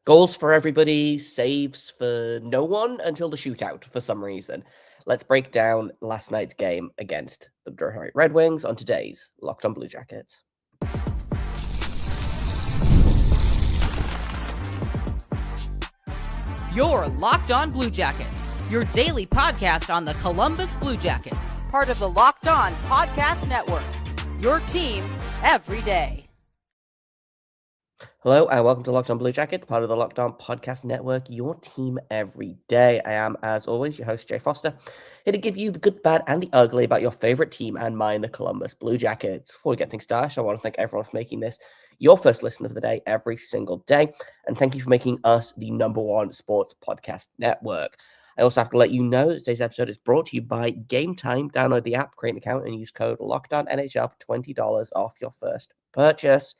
Goals for everybody, saves for no one until the shootout for some reason. Let's break down last night's game against the Detroit Red Wings on today's Locked On Blue Jackets. You're Locked On Blue Jackets, your daily podcast on the Columbus Blue Jackets, part of the Locked On Podcast Network, your team every day. Hello and welcome to Locked On Blue Jackets, part of the Locked On Podcast Network, your team every day. I am, as always, your host, Jay Foster, here to give you the good, bad, and the ugly about your favorite team and mine, the Columbus Blue Jackets. Before we get things started, I want to thank everyone for making this your first listen of the day every single day, and thank you for making us the #1 sports podcast network. I also have to let you know that today's episode is brought to you by Game Time. Download the app, create an account, and use code LOCKEDONNHL for $20 off your first purchase.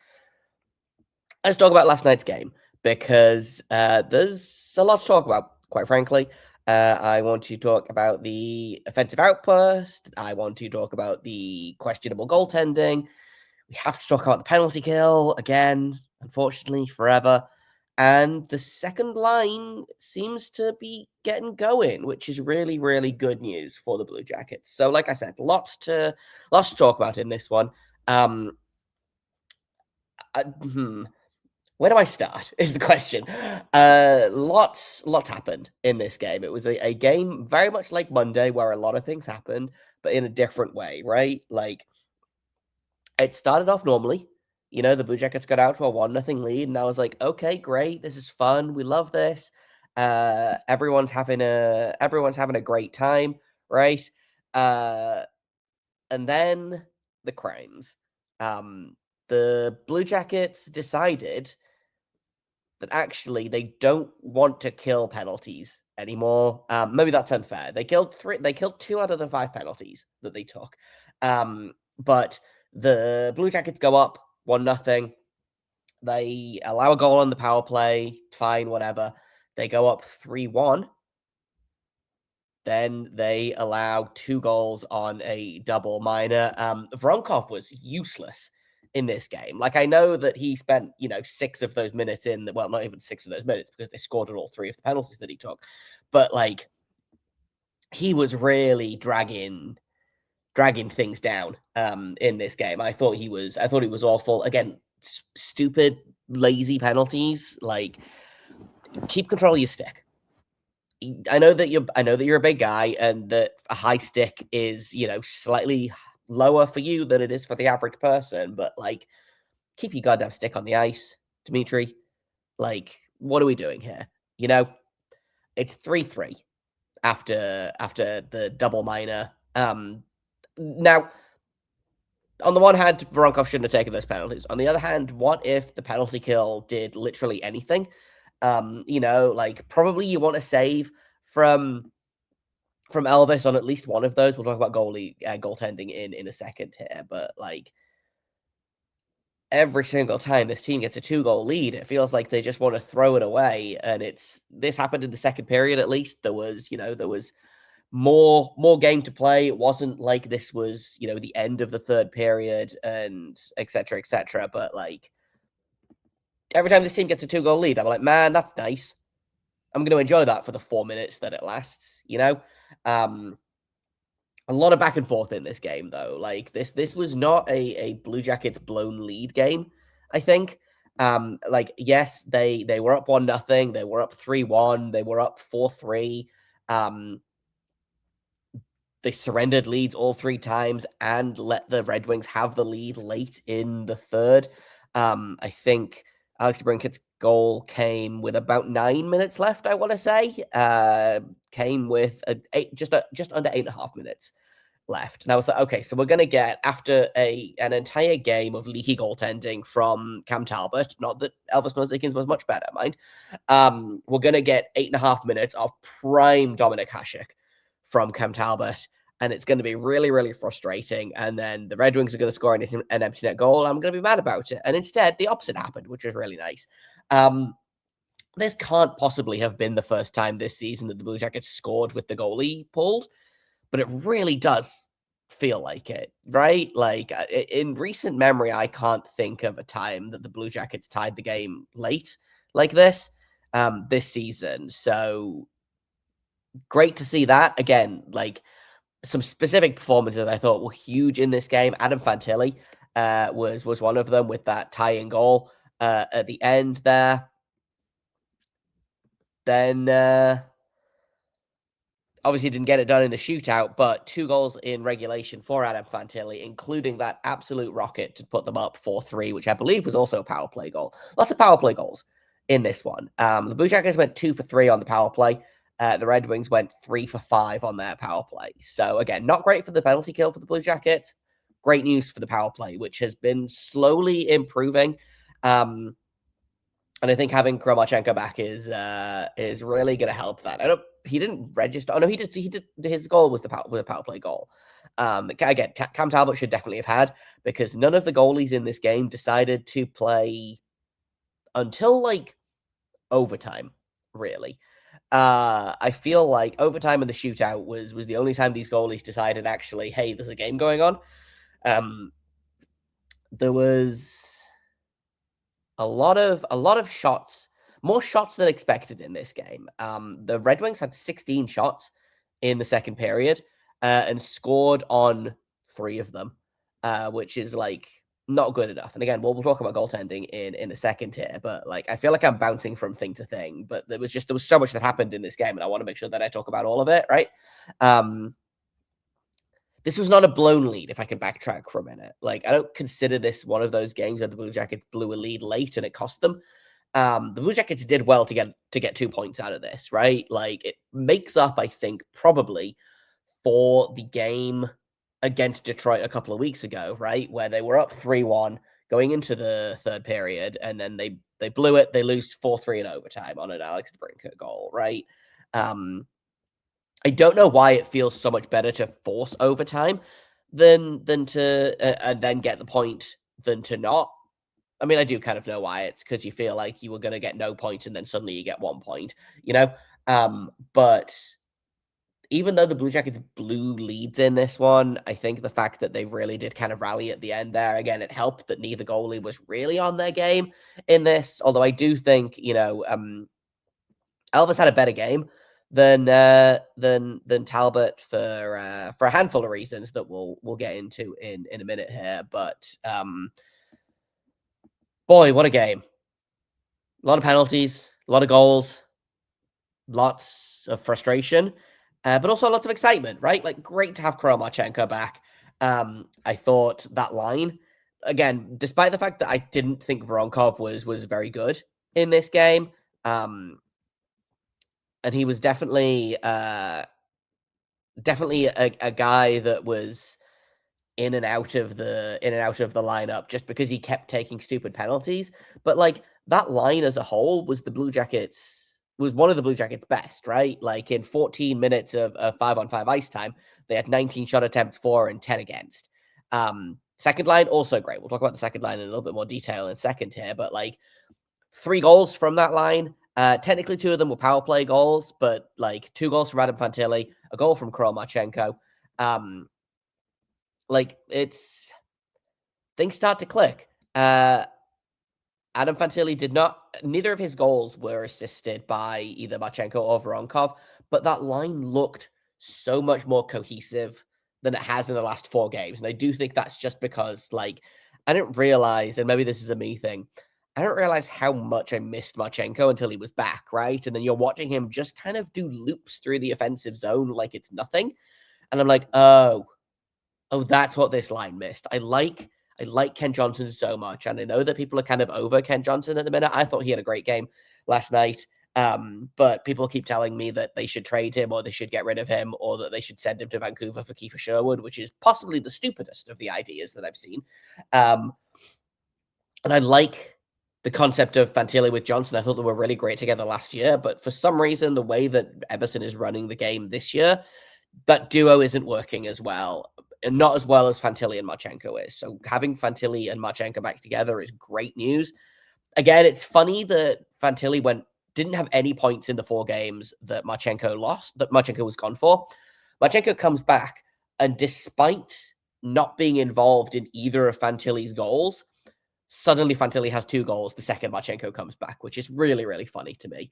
Let's talk about last night's game because there's a lot to talk about, quite frankly. I want to talk about the offensive outburst. I want to talk about the questionable goaltending. We have to talk about the penalty kill again, unfortunately, forever. And the second line seems to be getting going, which is really, really good news for the Blue Jackets. So, like I said, lots to talk about in this one. Where do I start is the question. Lots happened in this game. It was a game very much like Monday where a lot of things happened, but in a different way, right? Like, it started off normally. You know, the Blue Jackets got out to a 1-0 lead, and I was like, okay, great. This is fun. We love this. Everyone's having a great time, right? And then the crimes. The Blue Jackets decided that actually they don't want to kill penalties anymore. Maybe that's unfair. They killed 2 out of the 5 penalties that they took. But the Blue Jackets go up 1-0. They allow a goal on the power play. Fine, whatever. They go up 3-1. Then they allow 2 goals on a double minor. Voronkov was useless in this game. Like, I know that he spent, 6 of those minutes well, not even 6 of those minutes because they scored on all 3 of the penalties that he took. But, like, he was really dragging things down in this game. I thought he was awful. Again, stupid, lazy penalties. Like, keep control of your stick. I know that you're a big guy and that a high stick is, slightly lower for you than it is for the average person, but like, keep your goddamn stick on the ice, Dimitri. Like, what are we doing here? It's 3-3 after the double minor. Now, on the one hand, Voronkov shouldn't have taken those penalties. On the other hand, what if the penalty kill did literally anything? Like, probably you want to save from Elvis on at least one of those. We'll talk about goaltending in a second here, but like, every single time this team gets a 2-goal lead, it feels like they just want to throw it away. And this happened in the second period. At least there was more game to play. It wasn't like this was the end of the third period and etc. But like, every time this team gets a 2-goal lead, I'm like, man, that's nice. I'm going to enjoy that for the 4 minutes that it lasts, A lot of back and forth in this game, though. Like, this was not a Blue Jackets blown lead game, I think. Like, yes, they were up 1-0. They were up 3-1. They were up 4-3. They surrendered leads all 3 times and let the Red Wings have the lead late in the third. I think Alex DeBrincat's goal came with about 9 minutes left, I want to say. Came with just under 8.5 minutes left. And I was like, okay, so we're going to get, after an entire game of leaky goaltending from Cam Talbot, not that Elvis Merzlikins was much better, mind, we're going to get 8.5 minutes of prime Dominik Hasek from Cam Talbot. And it's going to be really, really frustrating. And then the Red Wings are going to score an empty net goal. I'm going to be mad about it. And instead, the opposite happened, which was really nice. This can't possibly have been the first time this season that the Blue Jackets scored with the goalie pulled, but it really does feel like it, right? Like, in recent memory, I can't think of a time that the Blue Jackets tied the game late like this. this season. So great to see that. Again, like some specific performances I thought were huge in this game. Adam Fantilli was one of them with that tying goal at the end there. Then obviously didn't get it done in the shootout, but 2 goals in regulation for Adam Fantilli, including that absolute rocket to put them up 4-3, which I believe was also a power play goal. Lots of power play goals in this one. The Blue Jackets went 2 for 3 on the power play. The Red Wings went 3 for 5 on their power play. So again, not great for the penalty kill for the Blue Jackets. Great news for the power play, which has been slowly improving. And I think having Kirill Marchenko back is really going to help that. He didn't register. Oh no, he did. His goal was a power play goal. Again, Cam Talbot should definitely have had, because none of the goalies in this game decided to play until like overtime. Really, I feel like overtime and the shootout was the only time these goalies decided actually, hey, there's a game going on. There was a lot of shots, more shots than expected in this game. The Red Wings had 16 shots in the second period and scored on 3 of them, which is like not good enough. And again, we'll talk about goaltending in a second here, but like I feel like I'm bouncing from thing to thing. But there was so much that happened in this game, and I want to make sure that I talk about all of it, right? This was not a blown lead, if I can backtrack for a minute. Like, I don't consider this one of those games where the Blue Jackets blew a lead late and it cost them. The Blue Jackets did well to get 2 points out of this, right? Like, it makes up, I think, probably for the game against Detroit a couple of weeks ago, right? Where they were up 3-1 going into the third period, and then they blew it. They lose 4-3 in overtime on an Alex DeBrincat goal, right? I don't know why it feels so much better to force overtime than to and then get the point than to not. I mean, I do kind of know why. It's because you feel like you were going to get no points and then suddenly you get 1 point, you know? But even though the Blue Jackets blew leads in this one, I think the fact that they really did kind of rally at the end there, again, it helped that neither goalie was really on their game in this. Although I do think, Elvis had a better game than Talbot for a handful of reasons that we'll get into in a minute here. But boy, what a game! A lot of penalties, a lot of goals, lots of frustration, but also lots of excitement. Right, like great to have Kirill Marchenko back. I thought that line, again, despite the fact that I didn't think Voronkov was very good in this game. And he was definitely a guy that was in and out of the lineup just because he kept taking stupid penalties. But like that line as a whole was one of the Blue Jackets' best, right? Like in 14 minutes of 5-on-5 ice time, they had 19 shot attempts for and 10 against. Second line also great. We'll talk about the second line in a little bit more detail in a second here, but like 3 goals from that line. Technically, 2 of them were power play goals, but like 2 goals from Adam Fantilli, a goal from Kirill Marchenko. Like things start to click. Adam Fantilli neither of his goals were assisted by either Marchenko or Voronkov, but that line looked so much more cohesive than it has in the last 4 games. And I do think that's just because, like, I didn't realize, and maybe this is a me thing, I didn't realize how much I missed Marchenko until he was back, right? And then you're watching him just kind of do loops through the offensive zone like it's nothing. And I'm like, oh, that's what this line missed. I like Ken Johnson so much. And I know that people are kind of over Ken Johnson at the minute. I thought he had a great game last night. But people keep telling me that they should trade him or they should get rid of him or that they should send him to Vancouver for Kiefer Sherwood, which is possibly the stupidest of the ideas that I've seen. And I like the concept of Fantilli with Johnson. I thought they were really great together last year, but for some reason, the way that Emerson is running the game this year, that duo isn't working as well, and not as well as Fantilli and Marchenko is. So having Fantilli and Marchenko back together is great news. Again, it's funny that Fantilli didn't have any points in the 4 games that Marchenko lost, that Marchenko was gone for. Marchenko comes back, and despite not being involved in either of Fantilli's goals, Suddenly, Fantilli has 2 goals the second Marchenko comes back, which is really, really funny to me.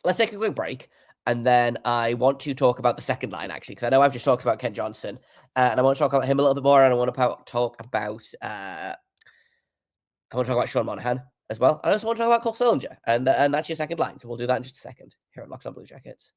Let's take a quick break, and then I want to talk about the second line, actually, because I know I've just talked about Kent Johnson, and I want to talk about him a little bit more, and I want to talk about Sean Monahan as well. I also want to talk about Cole Sillinger, and that's your second line, so we'll do that in just a second here at Locked On Blue Jackets.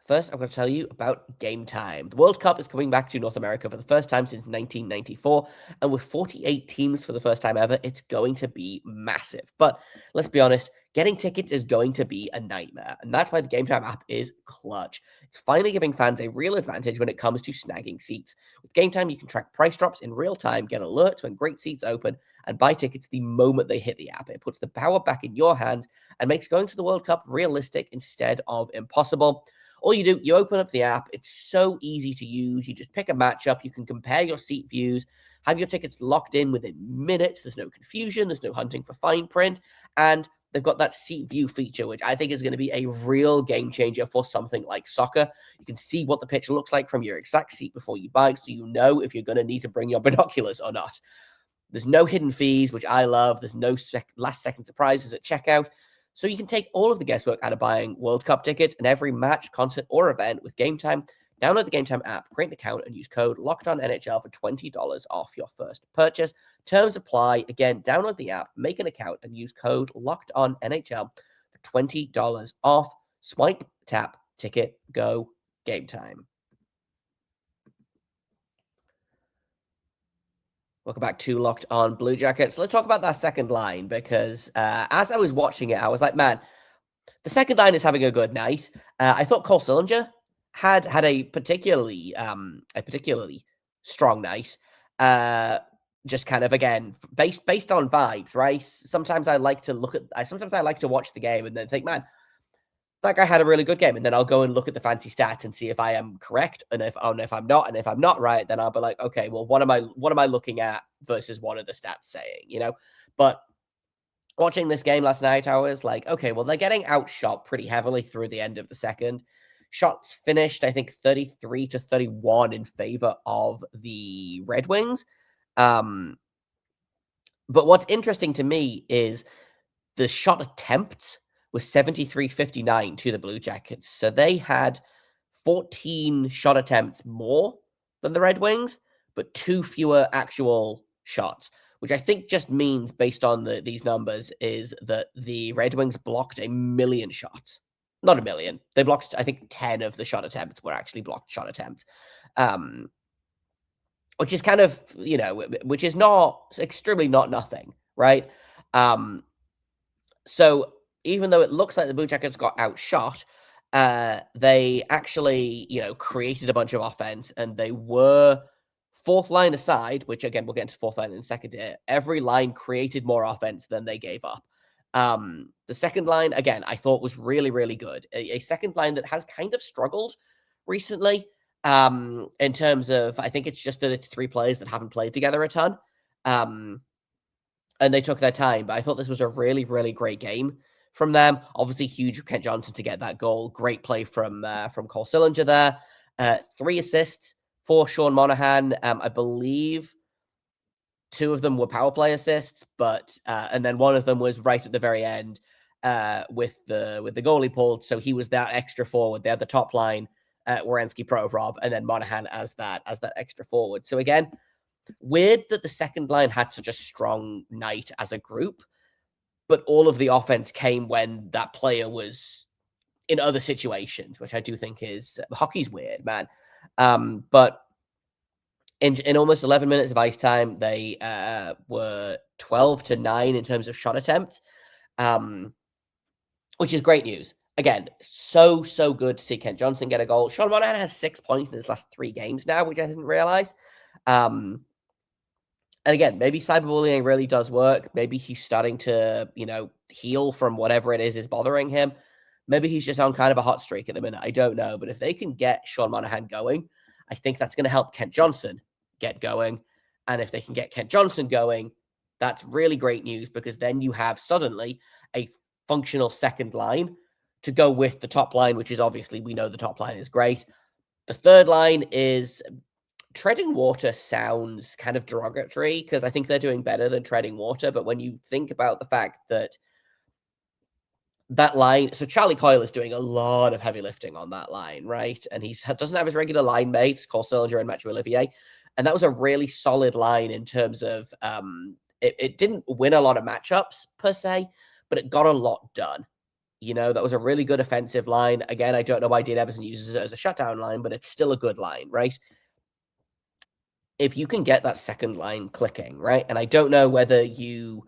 First, I'm going to tell you about Game Time. The World Cup is coming back to North America for the first time since 1994, and with 48 teams for the first time ever, it's going to be massive. But let's be honest, getting tickets is going to be a nightmare, and that's why the Game Time app is clutch. It's finally giving fans a real advantage when it comes to snagging seats. With Game Time, you can track price drops in real time, get alerts when great seats open, and buy tickets the moment they hit the app. It puts the power back in your hands and makes going to the World Cup realistic instead of impossible. All you do, you open up the app. It's so easy to use. You just pick a matchup. You can compare your seat views, have your tickets locked in within minutes. There's no confusion. There's no hunting for fine print. And they've got that seat view feature, which I think is going to be a real game changer for something like soccer. You can see what the pitch looks like from your exact seat before you buy, so you know if you're going to need to bring your binoculars or not. There's no hidden fees, which I love. There's no last-second surprises at checkout. So you can take all of the guesswork out of buying World Cup tickets and every match, concert, or event with Game Time. Download the Game Time app, create an account, and use code LOCKEDONNHL for $20 off your first purchase. Terms apply. Again, download the app, make an account, and use code LOCKEDONNHL for $20 off. Swipe, tap, ticket, go, Game Time. Welcome back to Locked On Blue Jackets. Let's talk about that second line because as I was watching it, I was like, man, the second line is having a good night. I thought Cole Sillinger had a particularly strong night. Just kind of again based on vibes, right? Sometimes I like to watch the game and then think, man, that guy had a really good game, and then I'll go and look at the fancy stats and see if I am correct, and if I'm not, and if I'm not right, then I'll be like, okay, well, what am I looking at versus what are the stats saying, you know? But watching this game last night, I was like, okay, well, they're getting outshot pretty heavily through the end of the second. Shots finished, I think, 33-31 in favor of the Red Wings. But what's interesting to me is the shot attempts was 73-59 to the Blue Jackets. So they had 14 shot attempts more than the Red Wings, but 2 fewer actual shots, which I think just means, based on these numbers, is that the Red Wings blocked 1 million shots. Not 1 million. They blocked, I think, 10 of the shot attempts were actually blocked shot attempts. Which is kind of, which is extremely not nothing, right? So even though it looks like the Blue Jackets got outshot, they actually, created a bunch of offense, and they were fourth line aside, which again, we'll get into fourth line in a second here. Every line created more offense than they gave up. The second line, again, I thought was really, really good. A second line that has kind of struggled recently in terms of, I think it's just that it's 3 players that haven't played together a ton. And they took their time, but I thought this was a really, really great game from them. Obviously, huge Kent Johnson to get that goal. Great play from Cole Sillinger there. 3 assists for Sean Monahan. I believe 2 of them were power play assists, but and then one of them was right at the very end with the goalie pulled. So he was that extra forward. They had the top line, Provorov, and then Monahan as that extra forward. So again, weird that the second line had such a strong night as a group, but all of the offense came when that player was in other situations, which I do think is hockey's weird, man. But in almost 11 minutes of ice time, they were 12-9 in terms of shot attempts, which is great news. Again, so good to see Kent Johnson get a goal. Sean Monahan has 6 points in his last 3 games now, which I didn't realize. And again, maybe cyberbullying really does work. Maybe he's starting to, heal from whatever it is bothering him. Maybe he's just on kind of a hot streak at the minute. I don't know. But if they can get Sean Monahan going, I think that's going to help Kent Johnson get going. And if they can get Kent Johnson going, that's really great news, because then you have suddenly a functional second line to go with the top line, which is obviously, we know the top line is great. The third line is treading water sounds kind of derogatory because I think they're doing better than treading water. But when you think about the fact that that line, so Charlie Coyle is doing a lot of heavy lifting on that line, right? And he doesn't have his regular line mates, Cole Sillinger and Mathieu Olivier. And that was a really solid line in terms of it didn't win a lot of matchups per se, but it got a lot done. You know, that was a really good offensive line. Again, I don't know why Dean Evason uses it as a shutdown line, but it's still a good line, right? If you can get that second line clicking, right? And I don't know whether you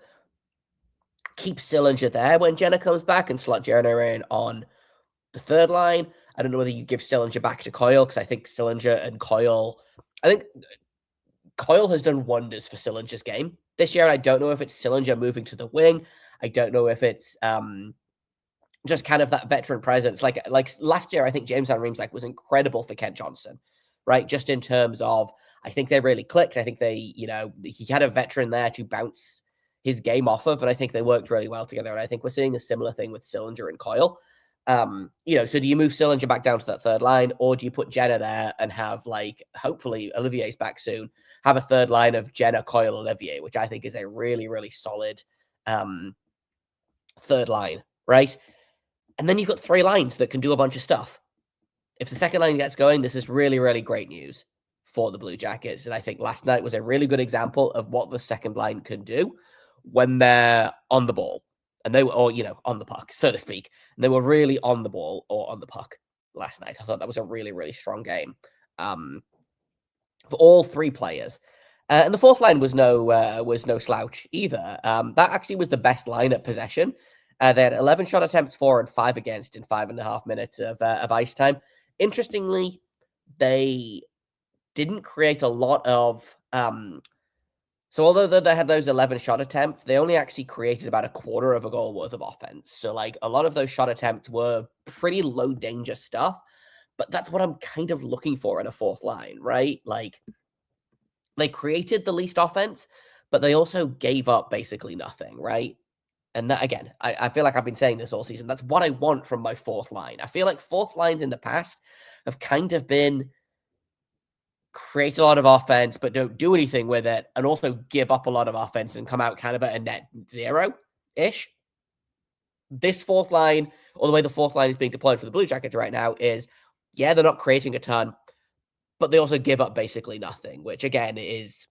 keep Sillinger there when Jenna comes back and slot Jenna in on the third line. I don't know whether you give Sillinger back to Coyle because I think Sillinger and Coyle, I think Coyle has done wonders for Sillinger's game this year. I don't know if it's Sillinger moving to the wing. I don't know if it's just kind of that veteran presence. Like last year, I think James Van Riemsdyk was incredible for Kent Johnson, right? Just in terms of, I think they really clicked. I think they, he had a veteran there to bounce his game off of, and I think they worked really well together. And I think we're seeing a similar thing with Sillinger and Coyle. So do you move Sillinger back down to that third line, or do you put Jenna there and have, like, hopefully Olivier's back soon, have a third line of Jenna, Coyle, Olivier, which I think is a really, really solid third line, right? And then you've got three lines that can do a bunch of stuff. If the second line gets going, this is really, really great news for the Blue Jackets. And I think last night was a really good example of what the second line can do when they're on the ball. And they were, on the puck, so to speak. And they were really on the ball or on the puck last night. I thought that was a really, really strong game for all three players. And the fourth line was no slouch either. That actually was the best line at possession. They had 11 shot attempts for and 5 against in 5.5 minutes of ice time. Interestingly, they didn't create a lot of... So although they had those 11 shot attempts, they only actually created about a quarter of a goal worth of offense. So, like, a lot of those shot attempts were pretty low danger stuff. But that's what I'm kind of looking for in a fourth line, right? Like, they created the least offense, but they also gave up basically nothing, right? And that, again, I feel like I've been saying this all season. That's what I want from my fourth line. I feel like fourth lines in the past have kind of been create a lot of offense, but don't do anything with it, and also give up a lot of offense and come out kind of at a net zero-ish. This fourth line, or the way the fourth line is being deployed for the Blue Jackets right now is, they're not creating a ton, but they also give up basically nothing, which, again, is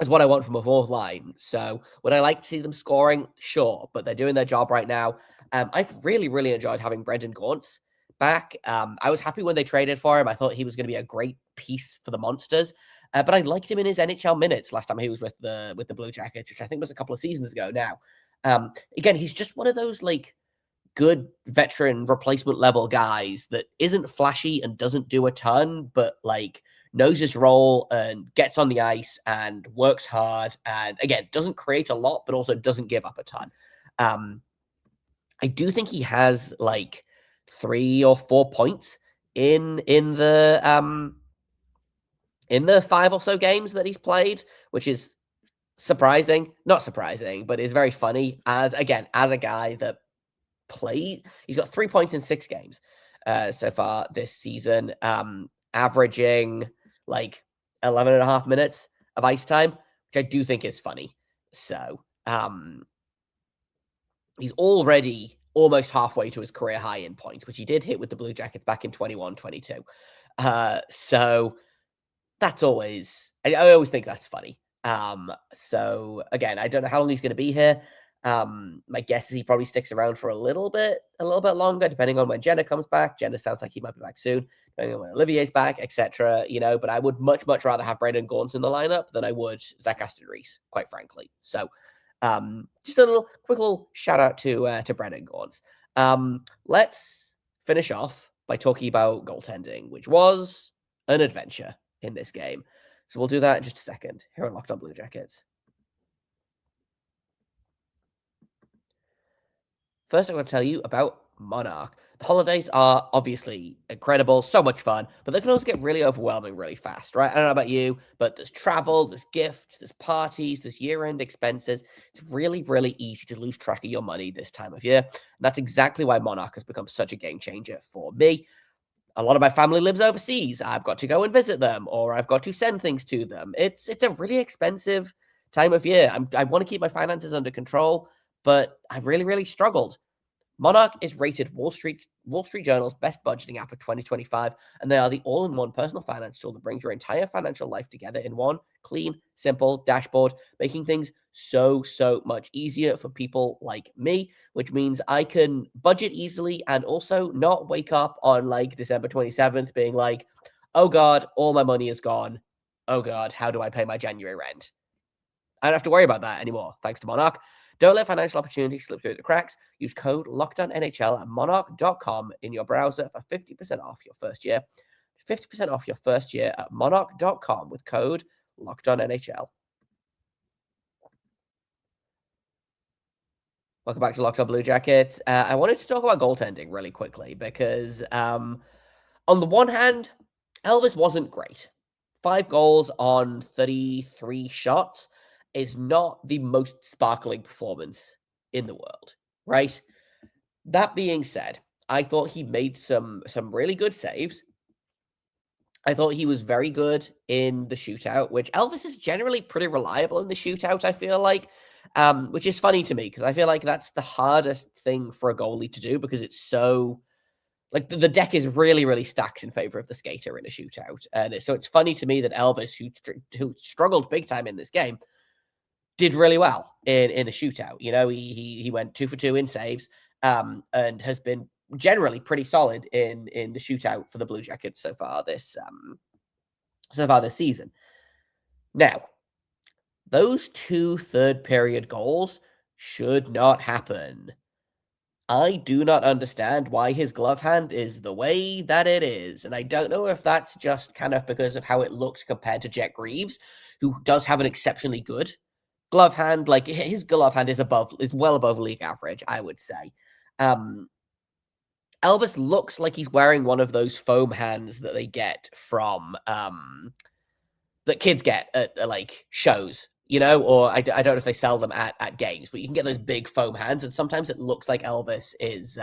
what I want from a fourth line. So would I like to see them scoring? Sure, but they're doing their job right now. I've really, really enjoyed having Brendan Gaunce back. I was happy when they traded for him. I thought he was going to be a great piece for the Monsters, but I liked him in his NHL minutes last time he was with the Blue Jackets, which I think was a couple of seasons ago now. Again, he's just one of those, like, good veteran replacement level guys that isn't flashy and doesn't do a ton, but, like, knows his role and gets on the ice and works hard. And again, doesn't create a lot, but also doesn't give up a ton. I do think he has, like, 3 or 4 points in the 5 or so games that he's played, which is surprising. Not surprising, but is very funny as a guy that played. He's got 3 points in 6 games so far this season, averaging like 11.5 minutes of ice time, which I do think is funny. So he's already almost halfway to his career high in points, which he did hit with the Blue Jackets back in 21-22. So that's always, I always think that's funny. So again, I don't know how long he's going to be here. My guess is he probably sticks around for a little bit longer, depending on when Jenna comes back. Jenna sounds like he might be back soon, depending on when Olivier's back, etc. But I would much rather have Brendan Gaunce in the lineup than I would Zach Aston-Reese, quite frankly. So just a quick little shout out to Brendan Gaunce. Let's finish off by talking about goaltending, which was an adventure in this game. So we'll do that in just a second here on Locked On Blue Jackets. First, I'm going to tell you about Monarch. The holidays are obviously incredible, so much fun, but they can also get really overwhelming really fast, right? I don't know about you, but there's travel, there's gifts, there's parties, there's year-end expenses. It's really, really easy to lose track of your money this time of year. And that's exactly why Monarch has become such a game changer for me. a lot of my family lives overseas. I've got to go and visit them, or I've got to send things to them. It's a really expensive time of year. I want to keep my finances under control, but I've really struggled. Monarch is rated Wall Street Journal's best budgeting app of 2025, and they are the all-in-one personal finance tool that brings your entire financial life together in one clean, simple dashboard, making things so much easier for people like me, which means I can budget easily and also not wake up on like December 27th being like, oh God, all my money is gone. Oh God, how do I pay my January rent? I don't have to worry about that anymore, thanks to Monarch. Don't let financial opportunities slip through the cracks. Use code LOCKEDONNHL at monarch.com in your browser for 50% off your first year. 50% off your first year at monarch.com with code LOCKEDONNHL. Welcome back to Locked On Blue Jackets. I wanted to talk about goaltending really quickly because on the one hand, Elvis wasn't great. 5 goals on 33 shots is not the most sparkling performance in the world, right? That being said, I thought he made some really good saves. I thought he was very good in the shootout, which Elvis is generally pretty reliable in the shootout, I feel like, which is funny to me because I feel like that's the hardest thing for a goalie to do because it's so like the deck is really stacked in favor of the skater in a shootout. And so it's funny to me that Elvis, who struggled big time in this game, did really well in the shootout. You know, he went 2 for 2 in saves, and has been generally pretty solid in the shootout for the Blue Jackets so far this season. Now, those 2 third period goals should not happen. I do not understand why his glove hand is the way that it is. And I don't know if that's just kind of because of how it looks compared to Jet Greaves, who does have an exceptionally good glove hand. Like his glove hand is well above league average, I would say. Elvis looks like he's wearing one of those foam hands that they get from that kids get at like shows, you know, or I don't know if they sell them at games, but you can get those big foam hands, and sometimes it looks like Elvis is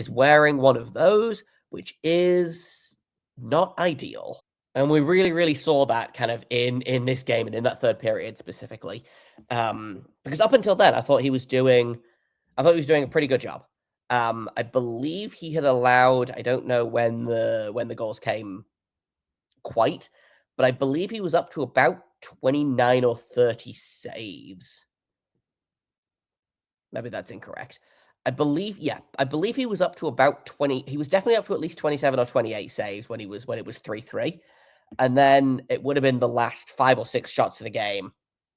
wearing one of those, which is not ideal. And we really saw that kind of in this game and in that third period specifically, because up until then, I thought he was doing a pretty good job. I believe he had allowed, I don't know when the goals came quite, but I believe he was up to about 29 or 30 saves. Maybe that's incorrect. I believe he was up to about 20. He was definitely up to at least 27 or 28 saves when it was 3-3. And then it would have been the last 5 or 6 shots of the game.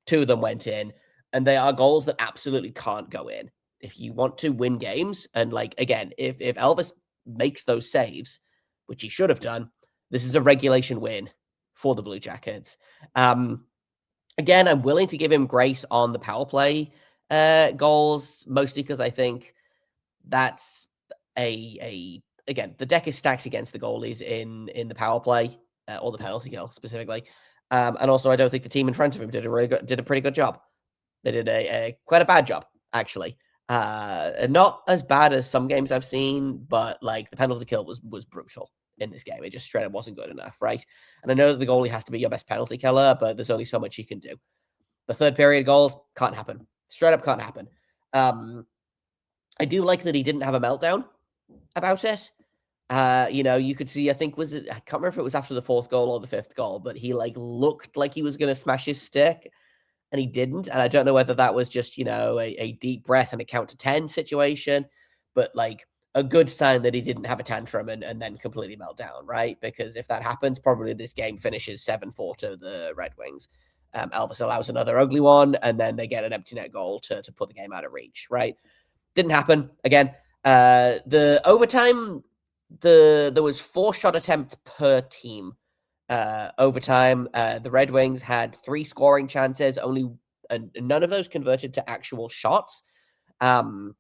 2 of them went in, and they are goals that absolutely can't go in. If you want to win games, and like again, if Elvis makes those saves, which he should have done, this is a regulation win for the Blue Jackets. Again, I'm willing to give him grace on the power play goals, mostly because I think that's again, the deck is stacked against the goalies in the power play or the penalty kill specifically. And also, I don't think the team in front of him did a pretty good job. They did quite a bad job, actually. Not as bad as some games I've seen, but like the penalty kill was brutal in this game. It just straight up wasn't good enough, right? And I know that the goalie has to be your best penalty killer, but there's only so much he can do. The third period goals can't happen. Straight up can't happen. I do like that he didn't have a meltdown about it. You know, you could see, I can't remember if it was after the 4th goal or the 5th goal, but he like looked like he was going to smash his stick and he didn't. And I don't know whether that was just, you know, a deep breath and a count to 10 situation, but like a good sign that he didn't have a tantrum and then completely melt down, right? Because if that happens, probably this game finishes 7-4 to the Red Wings. Elvis allows another ugly one, and then they get an empty net goal to put the game out of reach, right? Didn't happen. Again, the overtime, there was 4 shot attempts per team. Overtime, the Red Wings had 3 scoring chances, and none of those converted to actual shots. But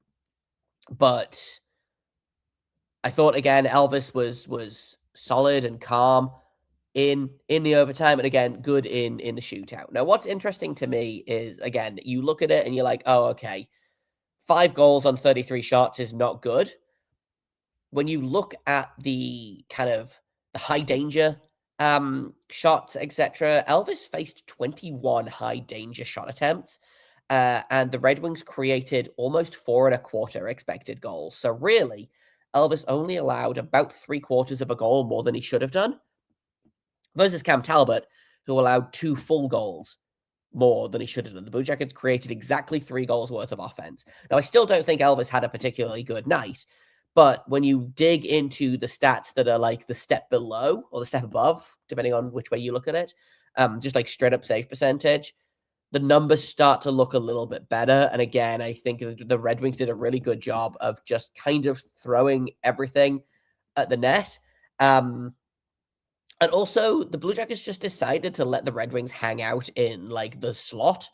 I thought again, Elvis was solid and calm in the overtime, and again, good in the shootout. Now, what's interesting to me is, again, you look at it and you're like, oh, okay, 5 goals on 33 shots is not good. when you look at the kind of the high danger shots, etc., Elvis faced 21 high danger shot attempts, and the Red Wings created almost 4.25 expected goals. So really, Elvis only allowed about 3/4 of a goal more than he should have done, versus Cam Talbot, who allowed 2 full goals more than he should have done. The Blue Jackets created exactly 3 goals worth of offense. Now, I still don't think Elvis had a particularly good night, but when you dig into the stats that are like the step below or the step above, depending on which way you look at it, just like straight up save percentage, the numbers start to look a little bit better. And again, I think the Red Wings did a really good job of just kind of throwing everything at the net. And also, the Blue Jackets just decided to let the Red Wings hang out in like the slot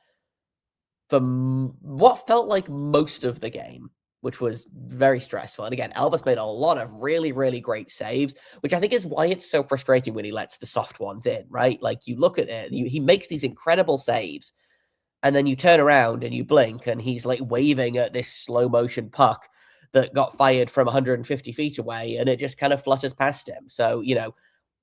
for what felt like most of the game, which was very stressful. And again, Elvis made a lot of really, really great saves, which I think is why it's so frustrating when he lets the soft ones in, right? Like you look at it, and he makes these incredible saves, and then you turn around and you blink, and he's like waving at this slow motion puck that got fired from 150 feet away, and it just kind of flutters past him. So,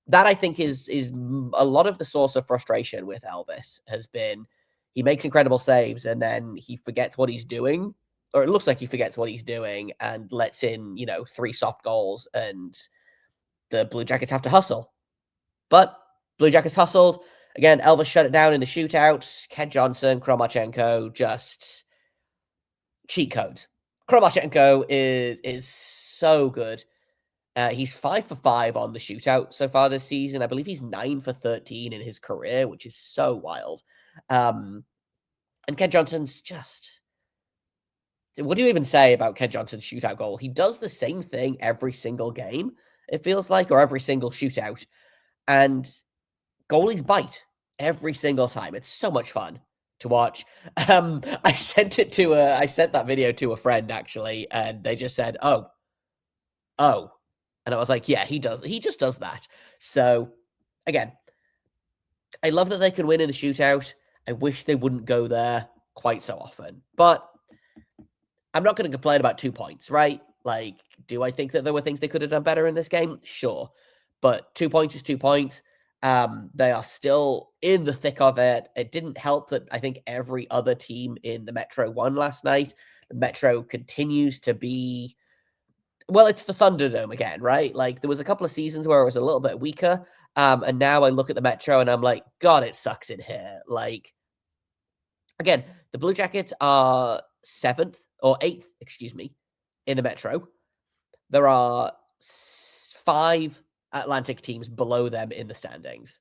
that I think is a lot of the source of frustration with Elvis has been he makes incredible saves and then he forgets what he's doing, or it looks like he forgets what he's doing and lets in, 3 soft goals, and the Blue Jackets have to hustle. But Blue Jackets hustled. Again, Elvis shut it down in the shootout. Ken Johnson, Kirill Marchenko, just cheat codes. Kirill Marchenko is so good. He's 5 for 5 on the shootout so far this season. I believe he's 9 for 13 in his career, which is so wild. And Ken Johnson's just... What do you even say about Ken Johnson's shootout goal? He does the same thing every single game, it feels like, or every single shootout. And goalies bite every single time. It's so much fun to watch. I sent that video to a friend, actually, and they just said, oh. And I was like, yeah, he does. He just does that. So, again, I love that they can win in the shootout. I wish they wouldn't go there quite so often. But I'm not going to complain about 2 points, right? Like, do I think that there were things they could have done better in this game? Sure. But 2 points is 2 points. They are still in the thick of it. It didn't help that I think every other team in the Metro won last night. The Metro continues to be... Well, it's the Thunderdome again, right? Like, there was a couple of seasons where it was a little bit weaker, and now I look at the Metro and I'm like, God, it sucks in here. Like, again, the Blue Jackets are 7th or 8th, excuse me, in the Metro. There are 5 Atlantic teams below them in the standings.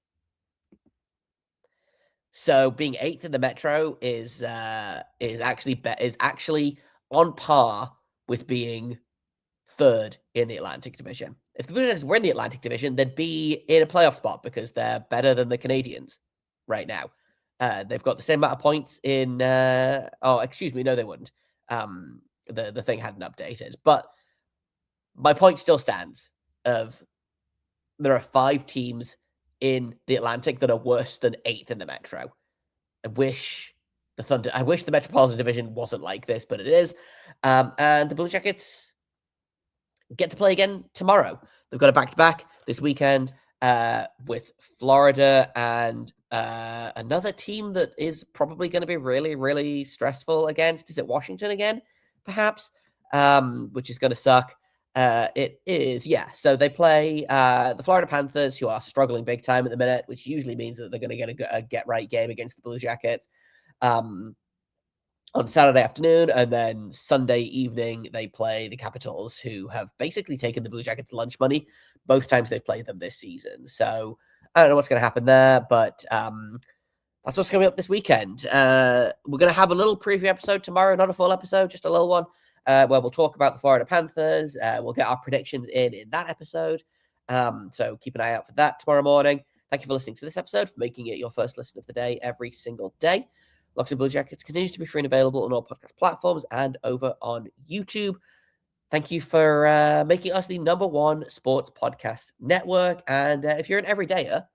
So being 8th in the Metro is actually on par with being 3rd in the Atlantic Division. If the Blue Jackets were in the Atlantic Division, they'd be in a playoff spot because they're better than the Canadians right now. They've got the same amount of points in... excuse me, no, they wouldn't. The thing hadn't updated. But my point still stands of there are 5 teams in the Atlantic that are worse than 8th in the Metro. I wish the Metropolitan Division wasn't like this, but it is. And the Blue Jackets get to play again tomorrow. They've got a back-to-back this weekend with Florida and another team that is probably going to be really, really stressful against. Is it Washington again, perhaps? Which is going to suck. It is, yeah. So they play the Florida Panthers, who are struggling big time at the minute, which usually means that they're going to get a get-right game against the Blue Jackets. On Saturday afternoon, and then Sunday evening, they play the Capitals, who have basically taken the Blue Jackets' lunch money both times they've played them this season. So I don't know what's going to happen there, but that's what's coming up this weekend. We're going to have a little preview episode tomorrow, not a full episode, just a little one, where we'll talk about the Florida Panthers. We'll get our predictions in that episode. So keep an eye out for that tomorrow morning. Thank you for listening to this episode, for making it your first listen of the day every single day. Locked On Blue Jackets continues to be free and available on all podcast platforms and over on YouTube. Thank you for making us the #1 sports podcast network. And if you're an everydayer,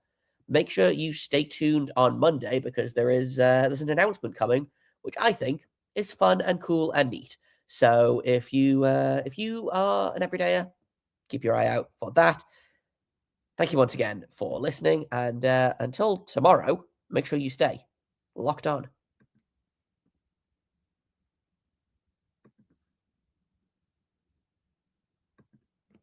make sure you stay tuned on Monday, because there's an announcement coming, which I think is fun and cool and neat. So if you are an everydayer, keep your eye out for that. Thank you once again for listening, and until tomorrow, make sure you stay locked on.